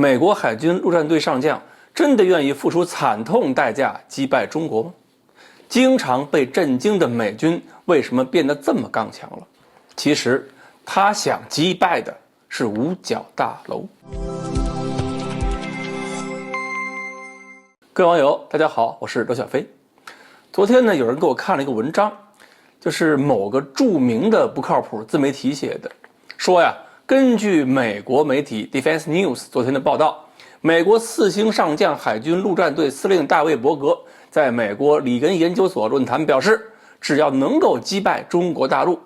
美国海军陆战队上将真的愿意付出惨痛代价击败中国吗？经常被震惊的美军为什么变得这么刚强了？其实他想击败的是五角大楼。各位网友大家好，我是罗小飞。昨天呢，有人给我看了一个文章，就是某个著名的不靠谱自媒体写的，说呀，根据美国媒体 Defense News 昨天的报道，美国4星上将海军陆战队司令大卫伯格在美国里根研究所论坛表示，只要能够击败中国大陆，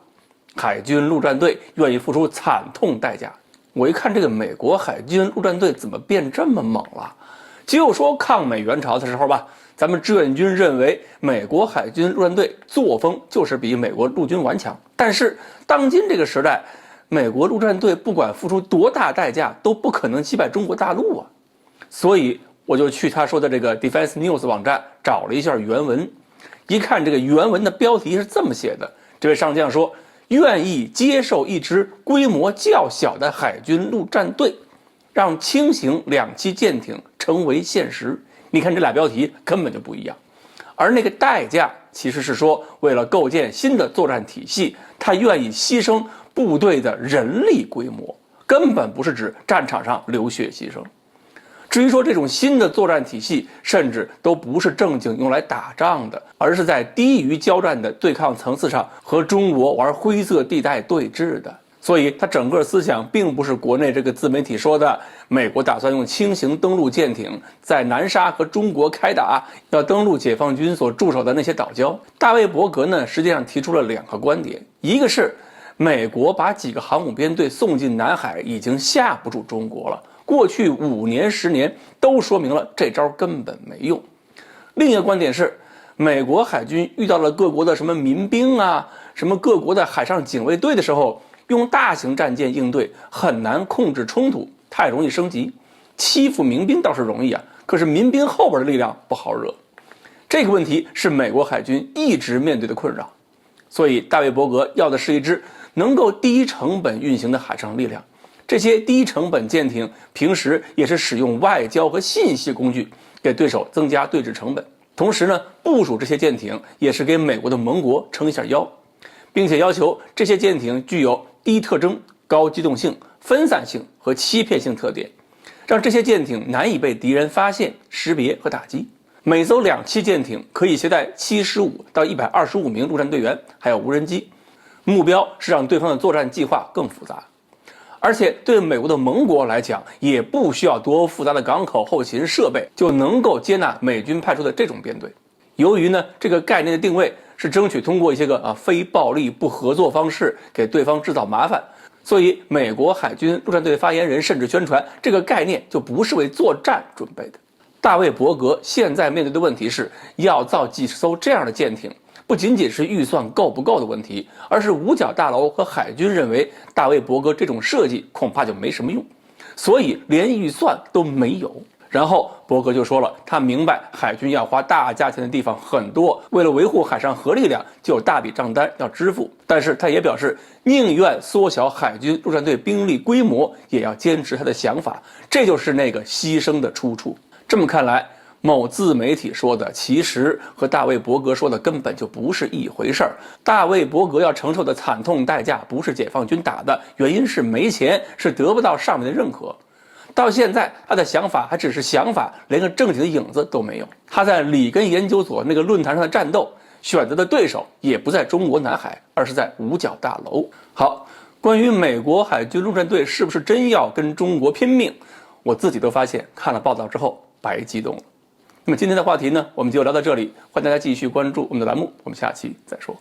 海军陆战队愿意付出惨痛代价。我一看这个美国海军陆战队怎么变这么猛了？就说抗美援朝的时候吧，咱们志愿军认为美国海军陆战队作风就是比美国陆军顽强，但是当今这个时代，美国陆战队不管付出多大代价都不可能击败中国大陆啊。所以我就去他说的这个 Defense News 网站找了一下原文，一看这个原文的标题是这么写的，这位上将说愿意接受一支规模较小的海军陆战队，让轻型2栖舰艇成为现实。你看这俩标题根本就不一样，而那个代价其实是说为了构建新的作战体系，他愿意牺牲部队的人力规模，根本不是指战场上流血牺牲。至于说这种新的作战体系，甚至都不是正经用来打仗的，而是在低于交战的对抗层次上和中国玩灰色地带对峙的。所以他整个思想并不是国内这个自媒体说的美国打算用轻型登陆舰艇在南沙和中国开打，要登陆解放军所驻守的那些岛礁。大卫伯格呢，实际上提出了2个观点，一个是美国把几个航母编队送进南海已经吓不住中国了，过去5年10年都说明了这招根本没用。另一个观点是美国海军遇到了各国的什么民兵啊，什么各国的海上警卫队的时候，用大型战舰应对很难控制冲突，太容易升级。欺负民兵倒是容易啊，可是民兵后边的力量不好惹。这个问题是美国海军一直面对的困扰，所以大卫伯格要的是一支能够低成本运行的海上力量。这些低成本舰艇平时也是使用外交和信息工具给对手增加对峙成本，同时呢，部署这些舰艇也是给美国的盟国撑一下腰，并且要求这些舰艇具有低特征、高机动性、分散性和欺骗性特点，让这些舰艇难以被敌人发现、识别和打击。每艘2栖舰艇可以携带75到125名陆战队员，还有无人机，目标是让对方的作战计划更复杂。而且对美国的盟国来讲，也不需要多复杂的港口后勤设备，就能够接纳美军派出的这种编队。由于呢，这个概念的定位是争取通过一些个非暴力不合作方式给对方制造麻烦，所以美国海军陆战队发言人甚至宣传这个概念就不是为作战准备的。大卫伯格现在面对的问题是要造几十艘这样的舰艇，不仅仅是预算够不够的问题，而是五角大楼和海军认为大卫伯格这种设计恐怕就没什么用，所以连预算都没有。然后伯格就说了，他明白海军要花大价钱的地方很多，为了维护海上核力量就有大笔账单要支付，但是他也表示宁愿缩小海军陆战队兵力规模，也要坚持他的想法，这就是那个牺牲的出处。这么看来，某自媒体说的其实和大卫伯格说的根本就不是一回事儿。大卫伯格要承受的惨痛代价不是解放军打的，原因是没钱，是得不到上面的认可。到现在他的想法还只是想法，连个正经的影子都没有。他在里根研究所那个论坛上的战斗，选择的对手也不在中国南海，而是在五角大楼。好，关于美国海军陆战队是不是真要跟中国拼命，我自己都发现看了报道之后白激动了。那么今天的话题呢，我们就聊到这里，欢迎大家继续关注我们的栏目，我们下期再说。